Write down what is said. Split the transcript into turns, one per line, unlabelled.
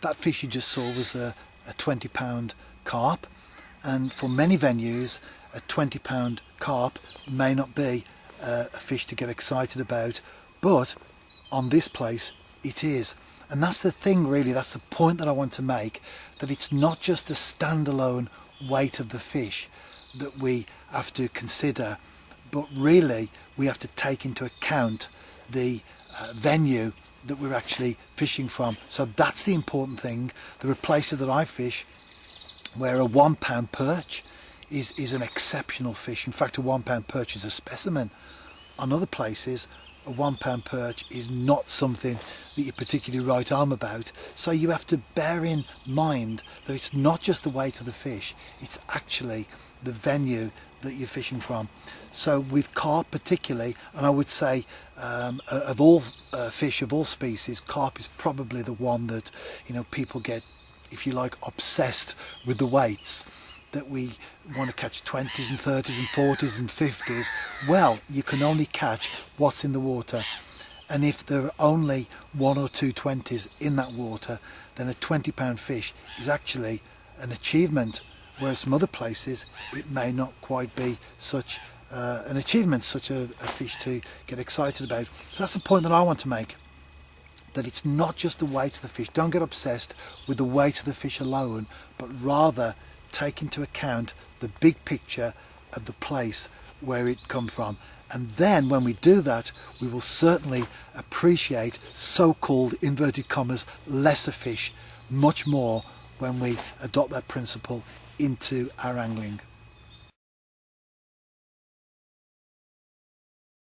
that fish you just saw was a 20-pound carp, and for many venues a 20-pound carp may not be a fish to get excited about, but on this place it is. And that's the thing, really, that's the point that I want to make, that it's not just the standalone weight of the fish that we have to consider, but really we have to take into account the venue that we're actually fishing from. So that's the important thing. There are places that I fish where a 1 pound perch is an exceptional fish. In fact, a 1 pound perch is a specimen. On other places, a 1 pound perch is not something that you particularly write home about. So you have to bear in mind that it's not just the weight of the fish, it's actually the venue that you're fishing from. So with carp particularly, and I would say of all fish of all species, carp is probably the one that, you know, people get, if you like, obsessed with the weights, that we want to catch 20s and 30s and 40s and 50s. Well, you can only catch what's in the water, and if there are only 1 or 2 20s in that water, then a 20-pound fish is actually an achievement, whereas some other places it may not quite be such an achievement, such a fish to get excited about. So that's the point that I want to make, that it's not just the weight of the fish. Don't get obsessed with the weight of the fish alone, but rather take into account the big picture of the place where it comes from. And then when we do that, we will certainly appreciate so-called, inverted commas, lesser fish much more when we adopt that principle into our angling.